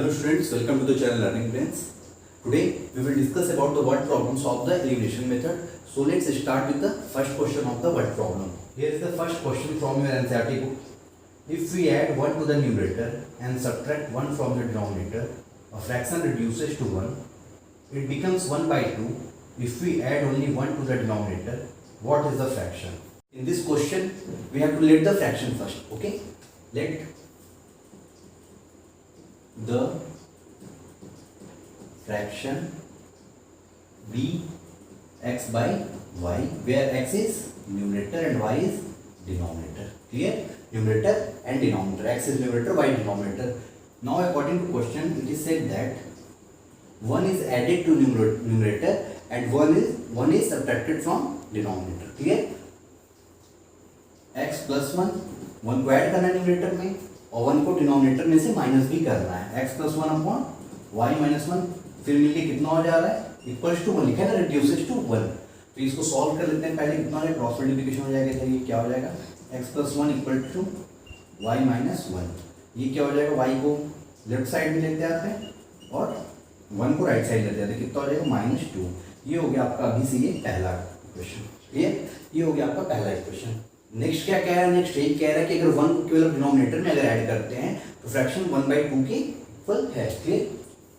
Hello students, welcome to the channel Learning Brains. Today we will discuss about the word problems of the elimination method. So let's start with the first question of the word problem. Here is the first question from your NCERT book. If we add 1 to the numerator and subtract 1 from the denominator, a fraction reduces to 1. It becomes 1 by 2. If we add only 1 to the denominator, what is the fraction? In this question, we have to let the fraction first. Okay? Let the fraction be x by y, where x is numerator and y is denominator. Clear? Numerator and denominator. X is numerator, y denominator. Now according to question, it is said that 1 is added to numerator and 1 is subtracted from denominator. Clear? x plus 1 को add करना है numerator में और 1 को denominator में से minus भी करना है. x plus 1 upon y minus 1 फिर मिलके कितना हो जा रहा है इक्वल्स टू 1 लिखा है ना, रिड्यूसेस टू 1. तो इसको सॉल्व कर लेते हैं. पहले कितना हो जाएगा, क्रॉस मल्टीप्लिकेशन हो जाएगा. ये क्या हो जाएगा, x plus 1 equal to y minus 1. ये क्या हो जाएगा, y को लेफ्ट साइड में लेते आते हैं और 1 को राइट साइड लेते आते हैं. कितना हो जाएगा, -2. ये हो गया आपका अभी से ये पहला इक्वेशन. क्लियर? ये हो गया आपका पहला इक्वेशन. नेक्स्ट क्या कह रहा है, नेक्स्ट यही कह रहा है कि अगर 1 को केवल डिनोमिनेटर में अगर ऐड करते हैं तो फ्रैक्शन 1/2 के इक्वल है. क्लियर?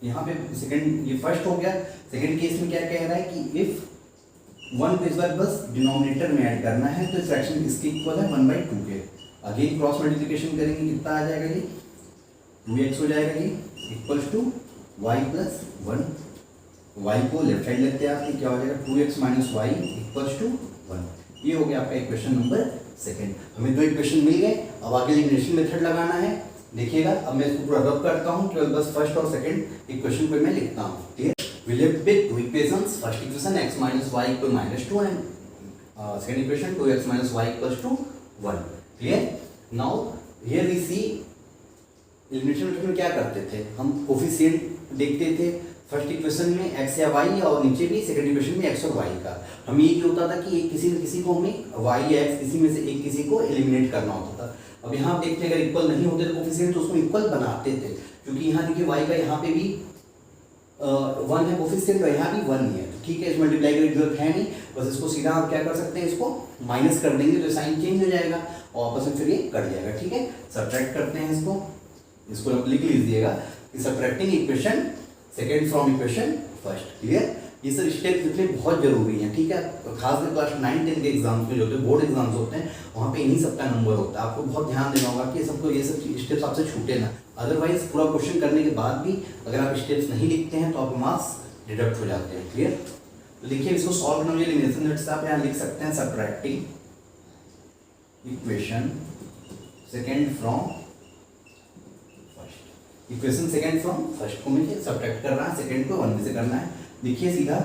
यहाँ पे सेकंड, ये फर्स्ट हो गया. सेकंड केस में क्या कह रहा है कि इफ 1 को इस बार बस डिनोमिनेटर में ऐड करना है तो फ्रैक्शन इसके इक्वल है 1/2 के. अगेन क्रॉस मल्टीप्लिकेशन करेंगे, कितना आ जाएगा जी, 2x हो जाएगा जी, equals to y plus 1. y को लेफ्ट साइड लेते हैं आप, क्या हो जाएगा, 2x minus y equals to 1. ये हो गया आपका इक्वेशन नंबर सेकंड. हमें दो इक्वेशन मिल गए. अब आगे एलिमिनेशन मेथड लगाना है. देखिएगा अब मैं इसको पूरा रब करता हूँ, केवल बस फर्स्ट और सेकंड इक्वेशन को मैं लिखता हूँ. ठीक है? We left with two equations. First equation x minus y equal -2 and second equation 2x minus y equals to 1. Clear? Now here we see elimination method में क्या करते थे, हम कोफिशिएंट देखते थे. फर्स्ट इक्वेशन में x या y और नीचे भी सेकंड इक्वेशन में x और y का. हम ये होता था कि एक किसी न किसी को हमें y या x किसी में से एक किसी को एलिमिनेट करना होता था. अब यहाँ देखते हैं अगर इक्वल नहीं होते तो कोफिशिएंट तो उसको इक्वल बनाते थे, क्योंकि यहाँ देखिए y का यहाँ पे भी 1 है कोफिशिएंट और यहाँ भी 1 ही है. तो ठीक है, इस मल्टीप्लाई करने की जरूरत है नहीं. बस इसको सीधा आप क्या कर सकते हैं, इसको माइनस कर देंगे तो साइन चेंज हो जाएगा और आपस में फिर ये कट जाएगा. ठीक है, सब्ट्रैक्ट करते हैं इसको लिख लीजिएगा कि subtracting equation second from equation first. Clear? ये सब स्टेप्स लिखने बहुत जरूरी हैं. ठीक है, तो खासकर क्लास 9-10 के एग्जाम्स में जो होते हैं, बोर्ड एग्जाम्स होते हैं, वहाँ पे इन्हीं सबका नंबर होता है. आपको बहुत ध्यान देना होगा कि ये सब स्टेप्स आपसे छूटे ना. अदरवाइज पूरा क्वेश्चन करने के बाद भी अगर आप स्टेप्स नहीं लिखते हैं तो आपके मार्क्स डिडक्ट हो जाते हैं. क्लियर? तो देखिए इसको सॉल्व करने के लिए एलिमिनेशन मेथड से आप यहाँ लिख सकते हैं subtracting equation second from equation second from first को मुझे सब्ट्रैक्ट करना है, सेकंड को 1 में से करना है. देखिए सीधा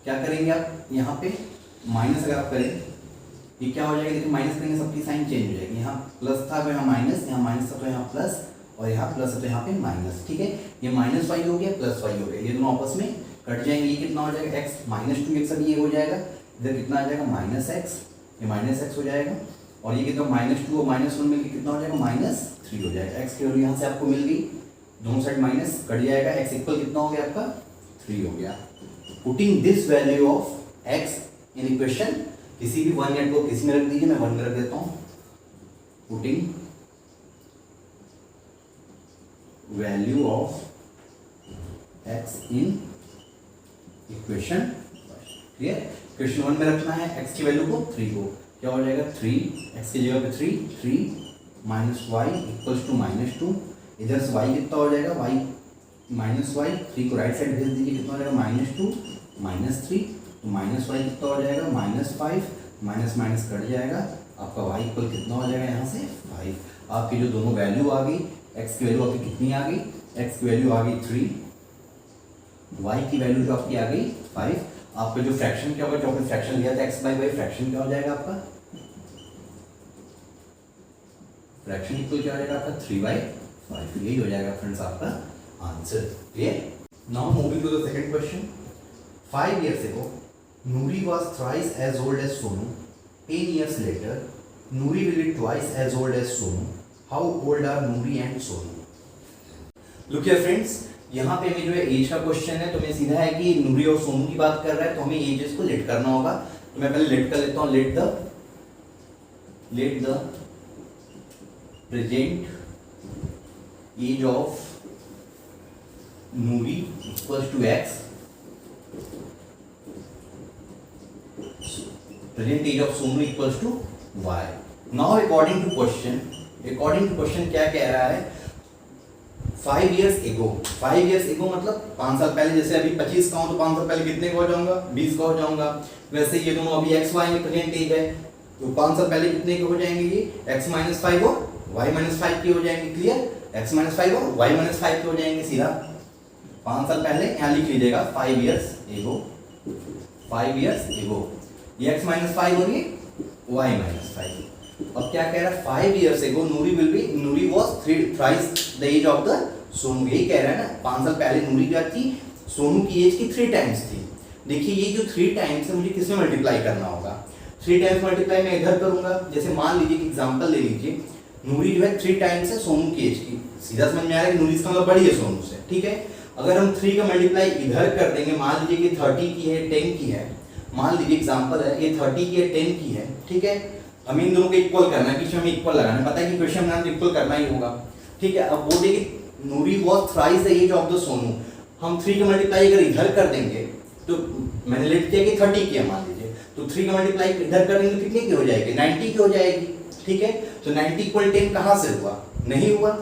क्या करेंगे आप, यहाँ पे माइनस अगर आप करें ये क्या हो जाएगा, देखिए माइनस करेंगे सबकी साइन चेंज हो जाएगी. यहाँ प्लस था तो यहाँ माइनस, यहाँ माइनस था तो यहाँ प्लस और यहाँ प्लस है तो यहाँ पे माइनस. ठीक है, ये -y हो गया प्लस y हो गया, ये दोनों आपस में कट जाएंगे. ये कितना हो जाएगा, x -2x अब ये हो जाएगा. इधर कितना आ जाएगा, -x, ये -x हो जाएगा और ये कितना -2 और -1 मिलकर कितना हो जाएगा, -3 हो जाएगा. x की वैल्यू यहाँ से आपको मिल गई, दोनों साइड माइनस कट जाएगा. x इक्वल कितना हो गया आपका, 3 हो गया. Putting this value of x in equation, किसी भी 1 या 2 किसी में रख दीजिए, मैं 1 में रख देता हूँ. Putting value of x in equation. Clear? Equation 1 में रखना है x की वैल्यू को 3 को. क्या हो जाएगा, 3 x की जगह पे 3 माइनस y इक्वल्स टू -2. इधर से y कितना हो जाएगा, y -y, 3 को राइट साइड भेज दीजिए, कितना हो जाएगा, -2 -3. तो -y कितना हो जाएगा, -5, माइनस माइनस कट जाएगा. आपका y इक्वल कितना हो जाएगा, यहाँ से 5. आपकी जो दोनों वैल्यू आ गई, x की वैल्यू आपकी कितनी आ गई, x की वैल्यू आ गई 3, y की वैल्यू जो आपकी आ गई 5. आपका जो फ्रैक्शन क्या होगा, जो आपने फ्रैक्शन लिया था x/y, फ्रैक्शन क्या हो जाएगा आपका, फ्रैक्शन इक्वल क्या हो जाएगा आपका 3/5. यही हो जाएगा फ्रेंड्स आपका answer. Clear? Now moving to the second question. 5 years ago Nuri was thrice as old as Sonu. 10 years later Nuri will be twice as old as Sonu. How old are Nuri and Sonu? Look here friends, यहाँ पे हमें जो है as का question है, तो मैं सीधा है कि नूरी और सोनू की बात कर रहा है, तो हमें एजेस को लेट करना होगा। तो मैं पहले लेट कर लेता हूँ, let the present age of Noori equals to x, present age of Sonu equals to y. Now according to question क्या कह रहा है, 5 years ago मतलब 5 साल पहले, जैसे अभी 25 का हूं तो 5 साल पहले कितने का हो जाऊंगा, 20 का हो जाऊंगा। वैसे ये दोनों अभी एक्स वाई में प्रेजेंट एज है, तो 5 साल पहले कितने के हो जाएंगे, ये x माइनस 5 और y माइनस 5 के हो जाएंगे। क्लियर, x माइनस 5 और y माइनस 5 के हो जाएंगे सीधा। 5 साल पहले यहाँ लिख लीजिएगा 5 years ago, ये x माइनस 5 और ये y माइनस 5। अब क्या कह रहा है, 5 years ago Noori was thrice the age of the Sonu. यही कह रहा है ना, 5 साल पहले नूरी क्या थी, सोनू की एज की 3 टाइम्स थी। देखिए ये जो 3 टाइम्स है मुझे किसमें मल्टीप्लाई करना होगा, 3 टाइम्स मल्टीप्लाई मैं इधर करूंगा। जैसे मान लीजिए कि एग्जांपल ले लीजिए, नूरी जो है 3 टाइम्स है सोनू की एज की, सीधा समझ में आ रहा है कि नूरी इसका मतलब बड़ी है सोनू से, ठीक है। अगर हम 3 का मल्टीप्लाई इधर कर देंगे, मान लीजिए कि 30 की है 10 की है, मान लीजिए एग्जांपल है ये 30 की है 10 की है, ठीक है। हमें इन दोनों को इक्वल करना है, बीच में हमें इक्वल लगाना है, पता है कि क्वेश्चन में हमें इक्वल करना ही होगा, ठीक है। अब बोलिए कि Noori was thrice the age of the Sonu, हम 3 का मल्टीप्लाई अगर इधर कर देंगे, तो मैंने लेट किया कि 30 की है मान लीजिए, तो 3 का मल्टीप्लाई इधर कर देंगे तो कितने की हो जाएगी, 90 की हो जाएगी, ठीक है। तो 90 इक्वल 10 कहाँ से हुआ, नहीं हुआ,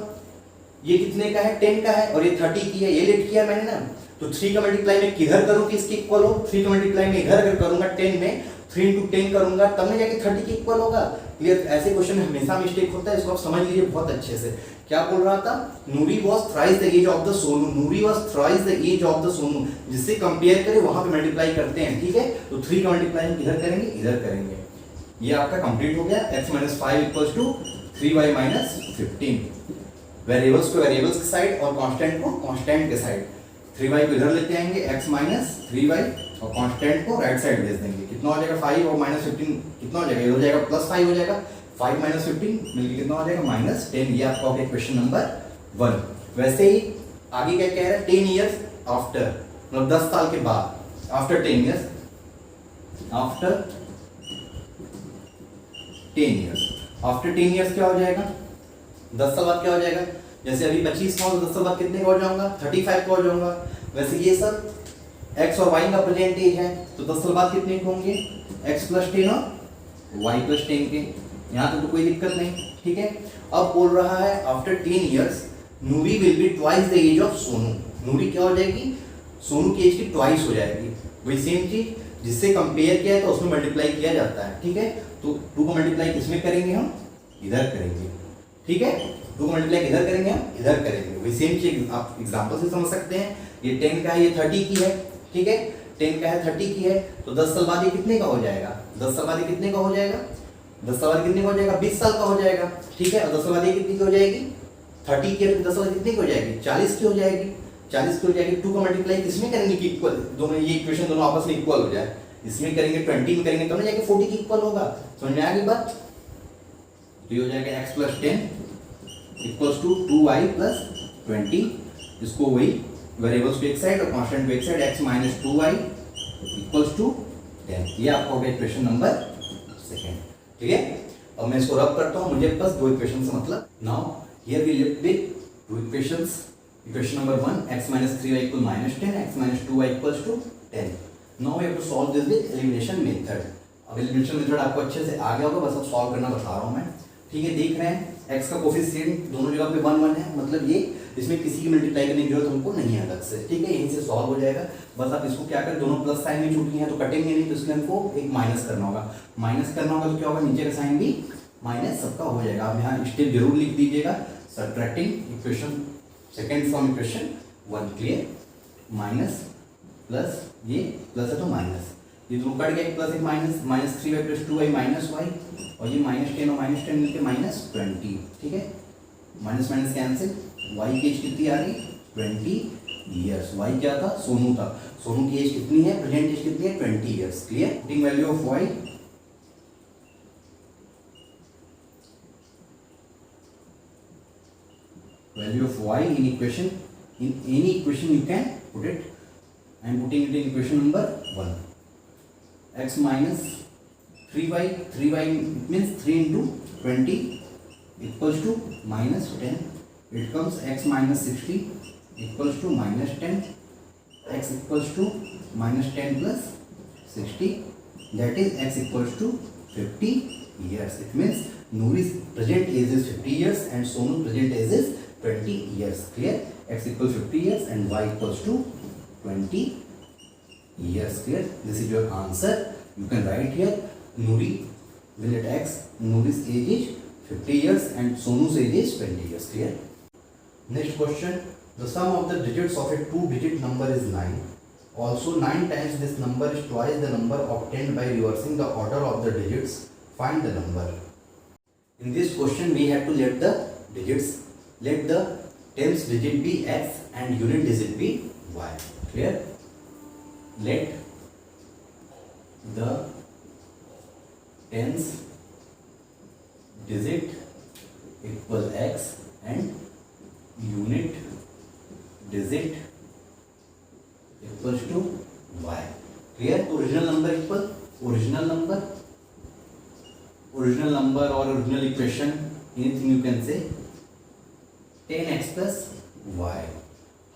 ये कितने का है 10 का है, और ये 30 की है, ये लेट किया मैंने ना। तो 3 का मल्टीप्लाई मैं किधर करूँ कि इसकी इक्वल हो, 3 का मल्टीप्लाई मैं इधर अगर करूंगा 10 में, 3 into 10 करूंगा तब मैं जाके 30 के इक्वल होगा। क्लियर, ऐसे क्वेश्चन में हमेशा मिस्टेक होता है, इसको आप समझ लीजिए बहुत अच्छे से। क्या बोल रहा था, Noori was thrice the age of the Sonu, Noori was thrice the age of the Sonu, जिससे कंपेयर करें वहां पे मल्टीप्लाई करते हैं, ठीक है। तो 3 का मल्टीप्लाई किधर करेंगे, इधर करेंगे। ये आपका कंप्लीट हो गया, x minus 5 equals to 3y minus 15। Variables को वेरिएबल्स के साइड और कांस्टेंट को कांस्टेंट के साइड, 3y को इधर लेते आएंगे, x माइनस 3y, और कांस्टेंट को राइट साइड भेज देंगे। कितना हो जाएगा 5 और माइनस 15 कितना हो जाएगा, ये हो जाएगा प्लस 5 हो जाएगा, 5 माइनस 15 मिलकर कितना हो जाएगा माइनस 10। ये आपका हो गया क्वेश्चन नंबर 1। वैसे ही आगे क्या कह रहा है, 10 years आफ्टर, मतलब 10 साल के बाद, आफ्टर 10 years क्या हो जाएगा, 10 साल बाद क्या हो जाएगा। जैसे अभी 25 का हो तो 10 साल बाद कितने का हो जाऊंगा, 35 का हो जाऊंगा। वैसे ये सब x और y का प्रेजेंट एज है, तो 10 साल बाद कितने के होंगे, x प्लस 10 और y प्लस 10 के। यहाँ तो कोई दिक्कत नहीं, ठीक है। अब बोल रहा है after 10 years Noori will be twice the age of Sonu, Noori क्या हो जाएगी, सोनू की एज की ट्वाइस हो जाएगी। वही सेम चीज जिससे कंपेयर किया है तो उसमें मल्टीप्लाई किया जाता है, ठीक है। तो 2 को मल्टीप्लाई किसमें करेंगे, हम इधर करेंगे, ठीक है। 2 को मल्टीप्लाई इधर करेंगे, हम इधर करेंगे। वही सेम चीज आप एग्जांपल से समझ सकते हैं। ये 10 का है, ये 30 की है, ठीक है। 10 का है 30 की है, तो 10 साल बाद ये कितने का हो जाएगा, 10 साल बाद ये कितने का हो जाएगा, 10 साल बाद कितने का हो जाएगा, 20 साल का हो जाएगा, ठीक है। और 10 साल बाद ये कितनी की हो जाएगी, 30 की है, तो 10 साल बाद कितनी की हो जाएगी, 40 की हो जाएगी, 40 की हो जाएगी। 2 का मल्टीप्लाई किसमें करेंगे कि इक्वल, दोनों ये इक्वेशन दोनों आपस में इक्वल हो जाए, इसमें करेंगे 20 में करेंगे, तब ना जाके 40 की इक्वल होगा। समझ में आ गई बात। तो ये हो जाएगा x plus 10 equals to 2y plus 20, इसको वही वेरिएबल्स को एक साइड और कांस्टेंट को एक side, x minus 2y equals to 10। ये आपका हो गया इक्वेशन नंबर 2, ठीक है। अब मैं इसको रब करता हूं, मुझे बस 2 इक्वेशन से मतलब। Now here we live with 2 equations. Equation number 1, x minus 3y equal minus 10, x minus 2y equals to 10. Now we have to solve this with elimination method. अब एलिमिनेशन मेथड आपको अच्छे से आ गया होगा, बस अब सॉल्व करना बता रहा हूँ मैं, ठीक है। देख रहे हैं x का कोफिशिएंट दोनों जगह पे 1 1 है, मतलब ये इसमें किसी की मल्टीप्लाई करने की जरूरत हमको नहीं है अलग से, ठीक है। यहीं से सॉल्व हो जाएगा। बस आप इसको क्या करें, दोनों प्लस साइन में छूटी हैं तो कटेंगे नहीं, तो इसलिए हमको एक माइनस करना होगा। माइनस करना होगा तो क्या होगा, नीचे का साइन भी माइनस सबका हो जाएगा। आप यहाँ स्टेप जरूर लिख दीजिएगा, subtracting equation second from equation 1। Clear, minus plus, ये प्लस है तो माइनस, ये दोनों कट गया, प्लस एक minus, minus 3y plus 2y minus y, और ये माइनस 10 और माइनस 10 मिलकर माइनस 20, ठीक है। माइनस माइनस कैंसिल, y की एज कितनी आ रही, 20 ईयर्स। y क्या था, सोनू था, सोनू की एज कितनी है, प्रेजेंट एज कितनी है, 20 years. Clear, putting value of y, value of y in equation In any equation you can put it. I am putting it in equation number 1. X minus 3y it means 3 into 20 equals to minus 10. It comes x minus 60 equals to minus 10. X equals to minus 10 plus 60, that is x equals to 50 years. It means Noori's present age is 50 years and Sonu's present age is 20 years. Clear? X equals 50 years and y equals to 20 years. Clear? This is your answer. You can write here Noori will at x. Noori's age is 50 years and Sonu's age is 20 years. Clear? Next question. The sum of the digits of a 2-digit number is 9. Also 9 times this number is twice the number obtained by reversing the order of the digits. Find the number. In this question we have to let the digits, let the tens digit be x and unit digit be y. Clear? Let the tens digit equal x and unit digit equals to y. Clear? Original number equal original number or original equation, anything you can say. 10x plus y.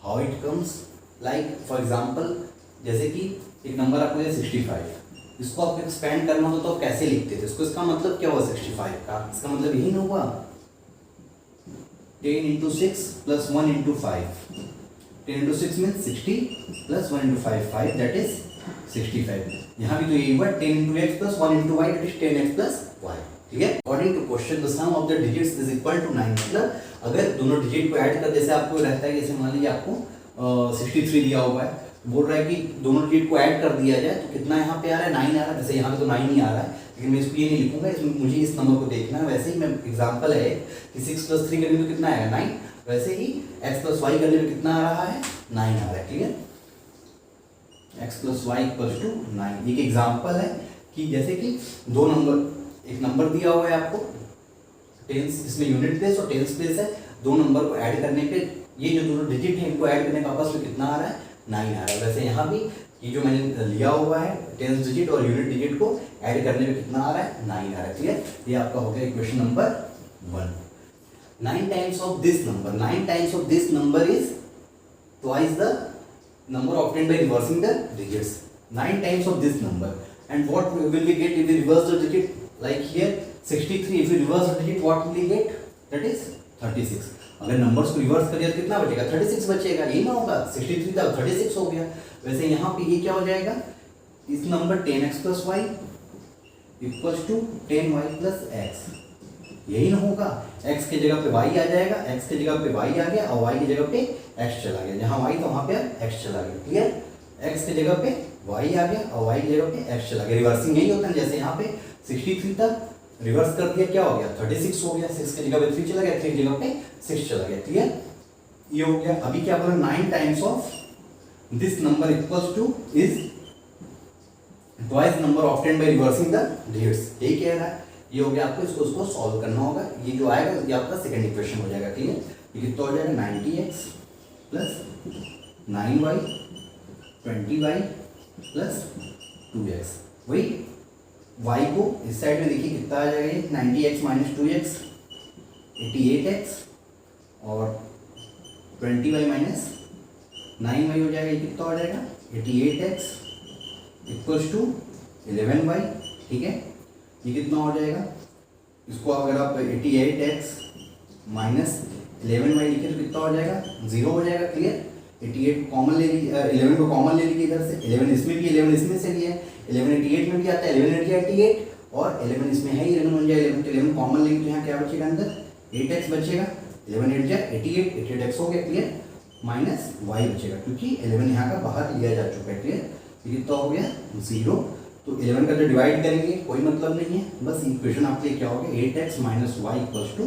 How it comes? Like for example, जैसे कि एक number आपको है 65, इसको आपको expand करना हो तो आप कैसे लिखते थे? इसको इसका मतलब क्या हुआ 65 का? इसका मतलब यही ना हुआ 10 into 6 plus 1 into 5. 10 into 6 means 60 plus 1 into 5, 5, that is 65. यहाँ भी तो यही हुआ 10 into x plus 1 into y, that is 10x plus y. ठीक है? According to question, the sum of the digits is equal to 9. मतलब अगर दोनों डिजिट को ऐड कर, जैसे आपको रहता है, जैसे मान लीजिए आपको 63 दिया हुआ है, बोल रहा है कि दोनों डिजिट को ऐड कर दिया जाए तो कितना यहाँ पे आ रहा है? 9 आ रहा है. वैसे यहाँ पे तो 9 ही आ रहा है, लेकिन मैं इसको ये नहीं लिखूंगा, इसमें मुझे इस नंबर को देखना है. वैसे ही मैं एग्जांपल है कि 6 plus 3 करने में कितना आएगा? 9. वैसे ही x plus y करने में कितना आ रहा है? 9 आ रहा है. Clear? x plus y equals to 9. एक एग्जांपल है कि जैसे कि दो नंबर, एक नंबर दिया हुआ है आपको टेंस, इसमें यूनिट प्लेस और टेंस प्लेस है. दो नंबर को ऐड करने पे ये जो दोनों डिजिट है इनको ऐड करने का आपस में कितना आ रहा है? 9 आ रहा है. वैसे यहाँ भी ये जो मैंने लिया हुआ है टेंस डिजिट और यूनिट डिजिट को ऐड करने में कितना आ रहा है? 9 आ रहा है. क्लियर? ये आपका हो गया equation number 1. 9 times of this number, 9 times of this number is twice the number obtained by reversing the digits. 9 times of this number. And what will we get if we reverse the digit? Like here 63, if we reverse the digit, what will we get? That is 36. अगर numbers को reverse करिए तो कितना बचेगा? 36 बचेगा. यही ना होगा, 63 था 36 हो गया. वैसे यहाँ पे ये क्या हो जाएगा? इस number 10x plus y equals to 10y plus x. यही ना होगा, x की जगह पे y आ जाएगा, x की जगह पे y आ गया और y की जगह पे x चला गया. जहाँ y तो वहाँ पे x चला गया. क्लियर? x की जगह पे y आ गया और y की जगह पे x चला गया. रिवर्सिंग यही होता है. जैसे यहाँ पे 63 था, रिवर्स कर दिया, क्या हो गया? 36 हो गया. 6 की जगह पे 3 चला गया, 3 की जगह पे 6 चला गया. क्लियर? ये हो गया. अभी क्या बोला? 9 times of this number equals two is twice number obtained by reversing the digits. यही कह रहा है. ये हो गया. आपको इसको उसको सॉल्व करना होगा. ये जो आएगा ये आपका सेकंड इक्वेशन हो जाएगा. क्लियर? ये कितना हो जाएगा? 90x plus 9y 20y plus 2x. वही y को इस साइड में देखिए कितना आ जाएगा? ये 90x माइनस 2x 88x और 20y माइनस 9y हो जाएगा. ये कितना हो जाएगा? 88x equals to 11y. ठीक है? ये कितना हो जाएगा? इसको अगर आप 88x माइनस 11y लिखे तो कितना हो जाएगा? 0 हो जाएगा. क्लियर? 88 कॉमन ले लीजिए, 11 को कॉमन ले लीजिए इधर से. 11 इसमें भी 11 इसमें से लिया है. 11 88 में भी आता है. 11 88 और 11 इसमें है. 11 बन जाए 11 तो 11 कॉमन लेंगे तो यहाँ क्या बचेगा? अंदर 8x बचेगा. 11 8 जाए 88, 88x हो गया. क्लियर? माइनस y बचेगा क्योंकि 11 यहाँ का बाहर लिया जा चुका है. क्लियर? ये कितना हो गया? 0. तो 11 का जो डिवाइड करेंगे कोई मतलब नहीं है, बस इक्वेशन आपके क्या हो गया? 8x minus y equals to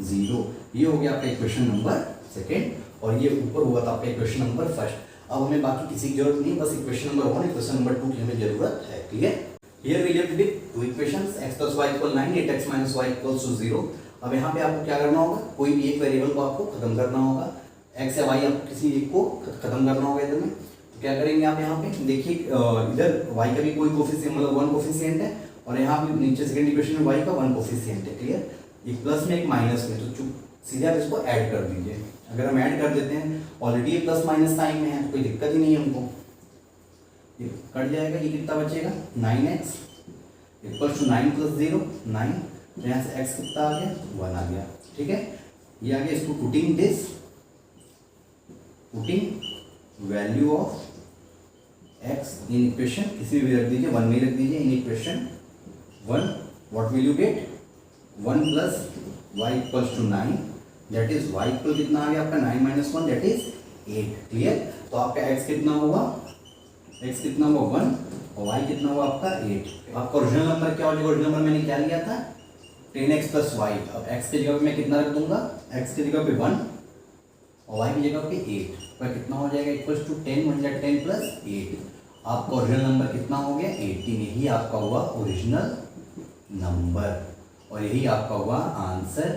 0. ये हो गया आपका इक्वेशन नंबर सेकेंड और ये ऊपर हुआ था आपका इक्वेशन नंबर फर्स्ट. अब हमें बाकी किसी की जरूरत नहीं, बस इक्वेशन नंबर 1 इक्वेशन नंबर 2 की हमें जरूरत है. Clear? Here we left with two equations x plus y equal 9, 8x minus y equals to 0. अब यहाँ पे आपको क्या करना होगा? कोई भी एक वेरिएबल को आपको खत्म करना होगा. एक्स या वाई आप किसी एक को खत्म करना होगा इधर में, तो क्या करेंगे आप यहाँ पे देखिए इधर वाई का भी कोई कोफिशिएंट मतलब 1 कोफिशिएंट है और यहाँ पे नीचे सेकंड इक्वेशन में वाई का 1 कोफिशिएंट है। क्लियर, एक प्लस में एक माइनस में, तो सीधे आप इसको ऐड कर दीजिए। अगर हम ऐड कर देते हैं ऑलरेडी ये प्लस माइनस साइन में है तो कोई दिक्कत ही नहीं है हमको, ये कट जाएगा। ये कितना बचेगा 9x इक्वल टू 9 + 0 9, तो यहाँ से x कितना आ गया 1 आ गया। ठीक है, ये आ गया। इसको putting value of x in equation किसी भी रख दीजिए, 1 में रख दीजिए in equation 1, what will you get 1 + y = 9, that is y equal कितना आ गया आपका 9 - 1 दैट इज 8। क्लियर, तो आपका x कितना हुआ 1 और y कितना हुआ आपका 8। आपका ओरिजिनल नंबर क्या हो जाएगा, ओरिजिनल नंबर मैंने क्या लिया था 10x + y। अब x की जगह पे मैं कितना रख दूंगा, x की जगह पे 1 और y की जगह पे 8, तो कितना हो जाएगा इक्वल टू 10 × 10 + 8। आपका ओरिजिनल नंबर कितना हो गया 18। यही आपका हुआ ओरिजिनल नंबर और यही आपका हुआ आंसर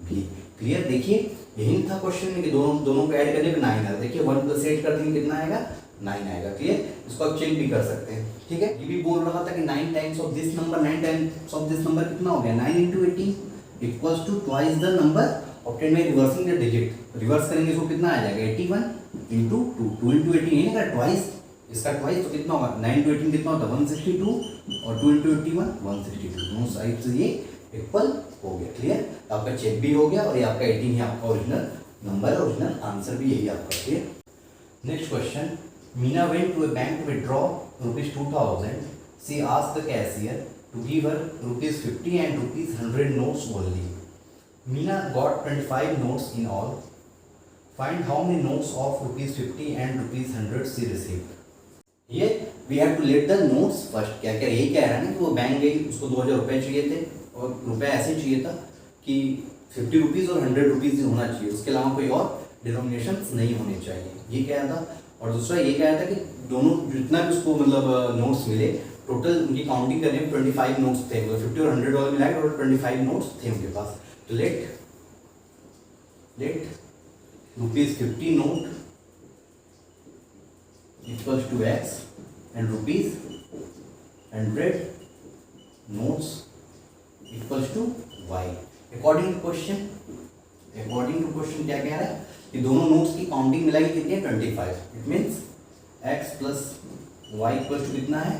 भी। क्लियर, देखिए यही था क्वेश्चन में कि दोनों को ऐड करने पे 9 आएगा। देखिए 1 + 8 कर देंगे कितना आएगा 9 आएगा। क्लियर, इसको आप चेक भी कर सकते हैं। ठीक है, ये भी बोल रहा था कि 9 times of this number, 9 times of this number कितना हो गया 9 × 18 equals to twice the number obtained by reversing the digit. Reverse करेंगे इसको कितना आ जाएगा 81 × 2, 2 × 18 ये ना ट्वाइस, इसका ट्वाइस तो कितना होगा 9 × 18 कितना होता है 162 और 2 × 81 162, दोनों साइड से ये इक्वल हो गया। क्लियर, आपका चेक भी हो गया और ये आपका 18 है आपका ओरिजिनल नंबर, ओरिजिनल आंसर भी यही आपका। Clear, next question, Meena went to a bank to withdraw ₹2000. She asked the cashier to give her ₹50 and ₹100 notes only. Meena got 25 notes in all. Find how many notes of ₹50 and ₹100 she received. Here we have to let the notes first. क्या क्या यही कह रहा है ना कि वो bank गई, उसको 2000 रुपये चाहिए थे और रुपये ऐसे चाहिए था कि 50 रुपीज़ और 100 रुपीज़ ही होना चाहिए, उसके अलावा कोई और डिनोमिनेशंस नहीं होने चाहिए, ये कह रहा था। और दूसरा ये कह रहा था कि दोनों जितना भी उसको मतलब नोट्स मिले टोटल उनकी काउंटिंग करने में 25 नोट्स थे, मतलब 50 और 100 डॉलर मिला के टोटल 25 नोट्स थे उनके पास। तो let ₹50 note equals to x and ₹100 notes equals to y। According to question क्या कह रहा है कि दोनों नोट्स की काउंटिंग मिलाएगी कितनी है 25। It means x + y equal to कितना है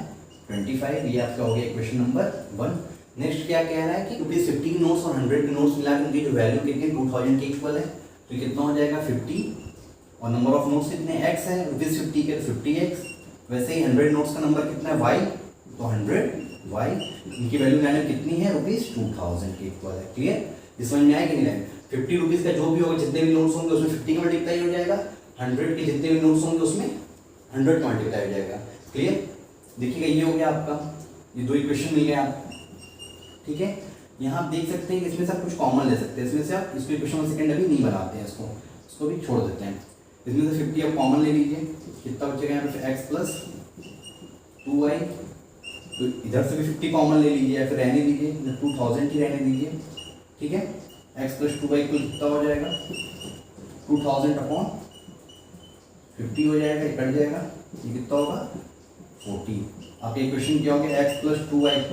25। ये आपका हो गया इक्वेशन नंबर 1। नेक्स्ट क्या कह रहा है कि ₹50 नोट्स और 100 के नोट्स मिला के उनकी जो वैल्यू कितनी 2000 के इक्वल है, तो कितना हो जाएगा 50 और नंबर ऑफ नोट्स कितने x है ₹50 के 50x। वैसे ही 100 नोट्स का नंबर कितना है y, तो 100y, इनकी वैल्यू मिलाने में कितनी है ₹2000 के इक्वल है। क्लियर, इस समझ में आया कि नहीं आया। 50 रुपीज़ का जो भी होगा, जितने भी नोट्स होंगे उसमें 50 का मल्टीप्लाई हो जाएगा, 100 के जितने भी नोट्स होंगे उसमें 100 का मल्टीप्लाई हो जाएगा। क्लियर, देखिएगा ये हो गया आपका, ये दो इक्वेशन मिल गए आप। ठीक है, यहाँ आप देख सकते हैं कि इसमें से आप कुछ कॉमन ले सकते हैं, इसमें से आप इसको इक्वेशन 1 सेकेंड अभी नहीं बनाते हैं, इसको भी छोड़ देते हैं। इसमें से 50 आप कॉमन ले लीजिए, कितना बचेगा यहाँ पे x + 2y, तो इधर से भी 50 कॉमन ले लीजिए या फिर रहने दीजिए, 2000 ही रहने दीजिए। ठीक है, x + 2y इक्वल कितना हो जाएगा 2000/50 हो जाएगा, कट जाएगा, ये कितना होगा 40। आपका इक्वेशन क्या हो गया x + 2y =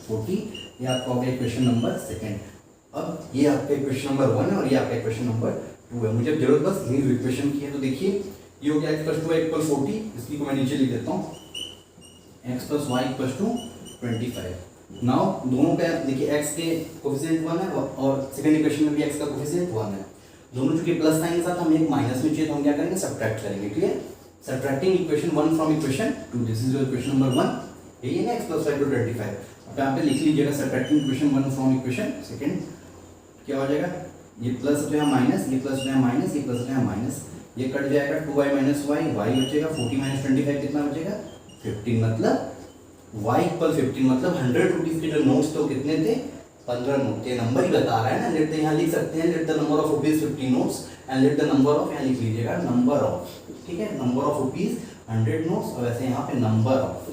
40, ये आपका हो गया इक्वेशन नंबर 2। अब ये आपका इक्वेशन नंबर 1 है और ये आपका इक्वेशन नंबर 2 है। मुझे जरूरत बस इन्हीं इक्वेशन की है, तो देखिए ये हो गया x + 2y = 40, इसकी को मैं नीचे लिख देता हूँ x + y = 25। नाउ दोनों का देखिए x के कोफिशिएंट 1 है और सेकंड इक्वेशन में भी x का कोफिशिएंट 1 है। दोनों चूंकि प्लस साइन के साथ हम एक माइनस में चाहिए, तो हम क्या करेंगे सब्ट्रैक्ट करेंगे। Clear, subtracting equation 1 from equation 2, this is your equation number 1। यही है ना x + y = 25। अब यहाँ पे लिख लीजिएगा सब्ट्रैक्टिंग इक्वेशन 1 फ्रॉम इक्वेशन 2, क्या हो जाएगा, ये प्लस हो जाएगा माइनस, ये प्लस हो जाएगा माइनस, ये प्लस हो जाएगा माइनस, ये कट जाएगा 2y - y, y बचेगा 40 - 25 कितना बचेगा 15। मतलब y = 15, मतलब 100 रुपीज़ के जो नोट्स थे वो कितने थे 15 नोट थे। नंबर ही बता रहा है ना, लेट यहाँ लिख सकते हैं let the number of ₹50 notes and let the number of, यहाँ लिख लीजिएगा नंबर ऑफ। ठीक है, नंबर ऑफ ₹100 नोट्स और वैसे यहाँ पे number of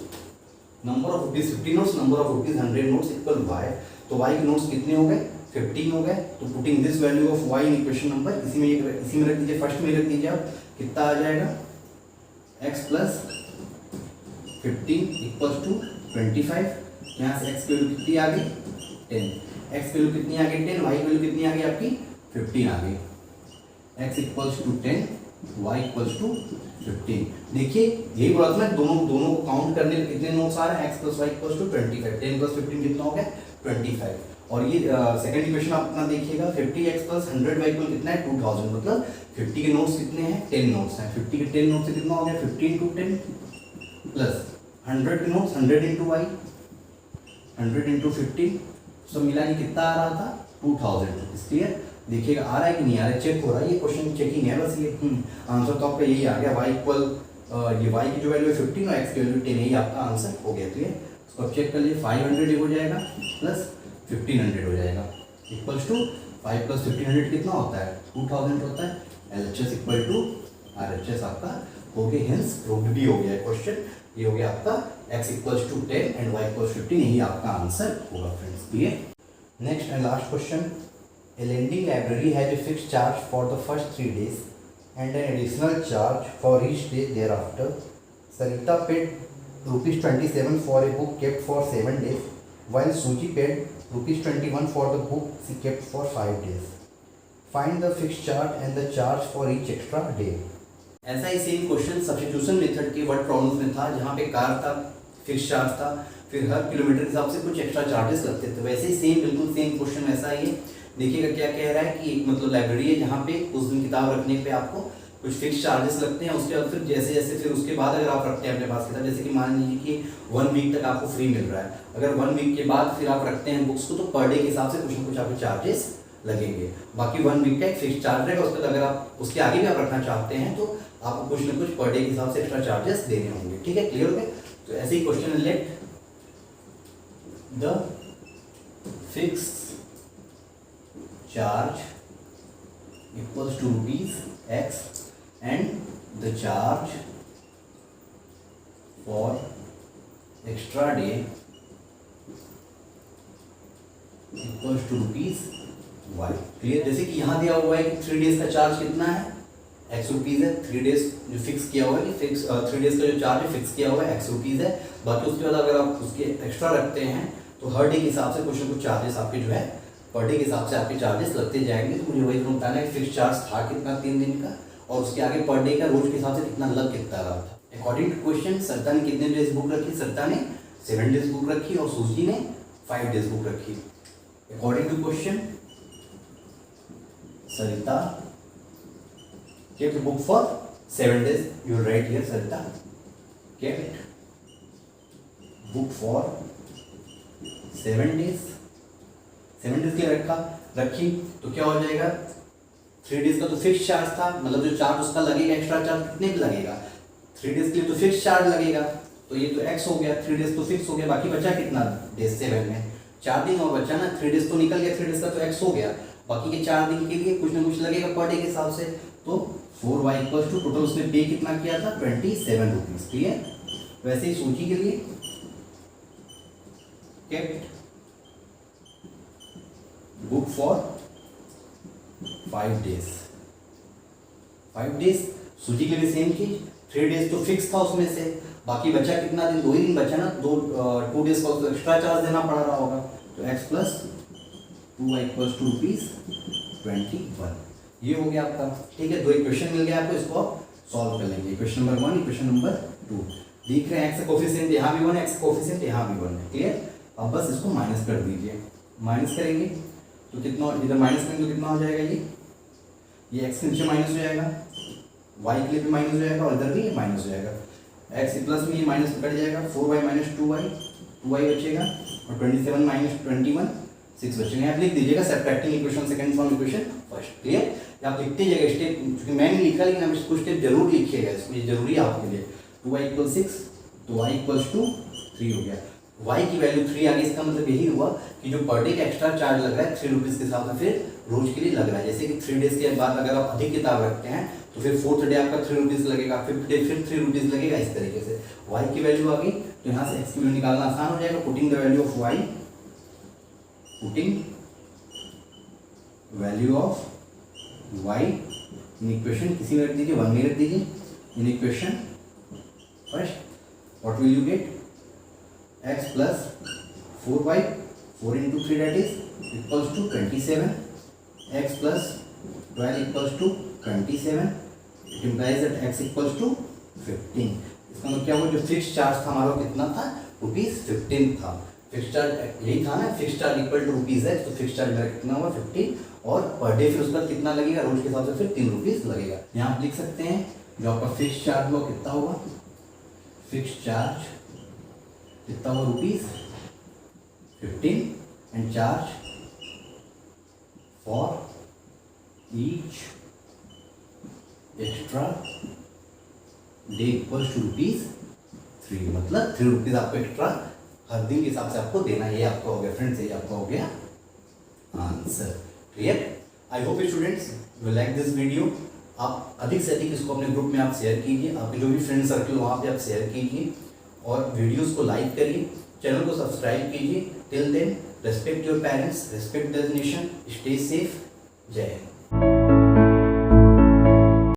₹50 notes, number of ₹100 notes equal y। तो y के नोट्स कितने हो गए 15 हो गए। तो putting this value of y in equation number, इसी में रख दीजिए, फर्स्ट में रख दीजिए आप, कितना आ जाएगा x प्लस 15 इक्वल्स टू 25। यहाँ से x की वैल्यू कितनी आ गई 10, x की वैल्यू कितनी आ गई 10, y की वैल्यू कितनी आ गई आपकी 15 आ गई। x equals to 10, y equals to 15। देखिए यही बोला था मैं, दोनों को काउंट करने में कितने नोट्स आ रहे हैं, x plus y equals to 25, 10 plus 15 कितना हो गया 25। और ये सेकंड इक्वेशन आप अपना देखिएगा, 50x प्लस 100y इक्वल कितना है 2000, मतलब 50 के नोट्स कितने हैं 10 नोट्स हैं, 50 के 10 नोट्स से कितना हो गया 50 इंटू 10 प्लस 100 के नोट्स 100 इंटू वाई 100 इंटू 50, सब मिला के कितना आ रहा था 2000 रुपीज। क्लियर, देखिएगा आ रहा है कि नहीं आ रहा है, चेक हो रहा है, ये क्वेश्चन चेकिंग है बस ये। आंसर तो आपका यही आ गया, y इक्वल ये y की जो वैल्यू है 15 और x की वैल्यू 10, यही आपका आंसर हो गया। क्लियर, इसको आप चेक कर लीजिए, 500 हो जाएगा प्लस 1500 हो जाएगा इक्वल्स टू 5 प्लस 1500 कितना होता है 2000 होता है। LHS इक्वल टू RHS आपका हो गया, हेंस प्रूव्ड भी हो गया क्वेश्चन। ये हो गया आपका x equals to 10 and y equals 15, यही आपका आंसर होगा friends. Clear, next and last question, a lending library has a fixed charge for the first 3 days and an additional charge for each day thereafter. Sarita paid rupees 27 for a book kept for 7 days, while Suji paid rupees 21 for the book she kept for 5 days. Find the fixed charge and the charge for each extra day. ऐसा ही same question substitution method के word problems में था, जहाँ पे car था, fix charge था, फिर हर kilometre के हिसाब से कुछ एक्स्ट्रा चार्जेस लगते थे। वैसे ही सेम बिल्कुल सेम क्वेश्चन ऐसा ही है। देखिएगा क्या कह रहा है कि एक मतलब लाइब्रेरी है जहाँ पे उस दिन किताब रखने पे आपको कुछ फिक्स चार्जेस लगते हैं, उसके बाद फिर जैसे जैसे फिर उसके बाद अगर आप रखते हैं अपने पास किताब, जैसे कि मान लीजिए कि 1 वीक तक आपको फ्री मिल रहा है, अगर 1 वीक के बाद फिर आप रखते हैं बुक्स को, तो पर डे के हिसाब से कुछ ना कुछ आपके चार्जेस लगेंगे। बाकी 1 वीक का एक फिक्स चार्ज रहेगा, उसके बाद अगर आप उसके आगे भी आप रखना चाहते हैं तो आपको कुछ ना कुछ पर डे के हिसाब से एक्स्ट्रा चार्जेस देने होंगे। ठीक है, क्लियर हो गया। तो ऐसे ही question, let the fix charge equals to rupees x and the charge for extra day equals to rupees y। Clear, जैसे कि यहाँ दिया हुआ है कि 3 डेज का चार्ज कितना है x रुपीज है, 3 डेज जो फिक्स किया हुआ है कि फिक्स 3 डेज का जो चार्ज है फिक्स किया हुआ है x रुपीज है। बाकी उसके बाद अगर आप उसके एक्स्ट्रा रखते हैं तो हर डे के हिसाब से कुछ ना कुछ चार्जेस आपके जो है पर डे के हिसाब से आपके चार्जेस लगते जाएंगे। तो मुझे वही बताना है कि फिक्स चार्ज था कितना 3 दिन का, और उसके आगे पर डे का रोज के हिसाब से कितना लग कितना रहा था। अकॉर्डिंग टू क्वेश्चन, सरिता ने कितने डेज बुक रखी, सरिता ने 7 डेज बुक रखी और सुजी ने 5 डेज बुक रखी। According to question, Sarita kept book for 7 days. You write here, Sarita kept book for 7 days. 7 days के रखी तो क्या हो जाएगा, 3 डेज का तो फिक्स चार्ज था, मतलब जो चार्ज उसका लगेगा एक्स्ट्रा चार्ज कितने भी लगेगा, 3 डेज के लिए तो फिक्स चार्ज लगेगा, तो ये तो x हो गया, 3 डेज तो फिक्स हो गया, बाकी बचा कितना डेज 7 में 4 दिन और बचा ना, 3 डेज तो निकल गया, 3 डेज का तो x हो गया, बाकी के 4 दिन के लिए कुछ ना कुछ लगेगा पर डे के हिसाब से। तो 4y इक्वल्स टू टोटल उसने पे कितना किया था 27 रुपीज। क्लियर, वैसे ही सूची के लिए kept book for 5 days. 5 days सूची के लिए सेम चीज, 3 डेज तो फिक्स था उसमें से, बाकी बचा कितना दिन, 2 ही दिन बचा ना, 2 डेज का तो एक्स्ट्रा चार्ज देना पड़ रहा होगा। तो x plus 2y equals to rupees 21, ये हो गया आपका। ठीक है, 2 इक्वेशन मिल गया आपको, इसको आप सॉल्व कर लेंगे। Equation number 1, equation number 2। देख रहे हैं x का कोफिशिएंट यहाँ भी 1 है, x का कोफिशिएंट यहाँ भी 1 है। क्लियर, अब बस इसको माइनस कर दीजिए। माइनस करेंगे तो कितना, इधर माइनस करेंगे तो कितना हो जाएगा, ये x के नीचे माइनस हो जाएगा, y के लिए भी माइनस हो जाएगा और इधर भी माइनस हो जाएगा। x प्लस में ये माइनस कट जाएगा, 4y माइनस 2y बचेगा और 27 माइनस 21 6 बचेगा। आप लिख दीजिएगा subtracting equation second from equation first. Clear, आप लिखते जाइएगा स्टेप, क्योंकि मैंने लिखा लेकिन आप इसको स्टेप जरूर लिखिएगा, इसको ये जरूरी है आपके लिए। 2y इक्वल 6 तो y इक्वल्स टू 3 हो गया, y की वैल्यू 3 आ गई। इसका मतलब यही हुआ कि जो पर डे का एक्स्ट्रा चार्ज लग रहा है 3 रुपीज़ के हिसाब से फिर रोज के लिए लग रहा है। जैसे कि 3 डेज के बाद अगर आप अधिक किताब रखते हैं तो फिर 4th डे आपका 3 रुपीज़ लगेगा, 5th डे फिर 3 रुपीज़ लगेगा। इस तरीके से y की वैल्यू आ गई तो यहाँ से x की वैल्यू निकालना आसान हो जाएगा। Putting the value of y, putting value of y in equation किसी में रख दीजिए, 1 में रख दीजिए in equation first, what will you get, x plus 4y, 4 into 3 that is equals to 27, x plus 12 equals to 27, it implies that x equals to 15। इसका मतलब क्या हुआ, जो फिक्स चार्ज था हमारा कितना था, ₹15 था। फिक्स चार्ज यही था ना, fix charge equal to rupees है, तो फिक्स चार्ज मेरा कितना हुआ 15, और पर डे फिर उसका कितना लगेगा, रोज के हिसाब से फिर ₹3 लगेगा। यहाँ आप लिख सकते हैं जो आपका फिक्स चार्ज हुआ कितना हुआ, फिक्स चार्ज कितना हुआ ₹15 and charge for each extra day equals to ₹3, मतलब ₹3 आपको एक्स्ट्रा हर दिन के हिसाब से आपको देना है। ये आपका हो गया फ्रेंड्स, ये आपका हो गया answer. Clear? I hope students you like this video. आप अधिक से अधिक इसको अपने ग्रुप में आप शेयर कीजिए, आपके जो भी फ्रेंड सर्कल वहाँ पे आप शेयर कीजिए, और वीडियोस को लाइक करिए, चैनल को सब्सक्राइब कीजिए। Till then, respect your parents, respect the nation, stay safe, जय हिंद।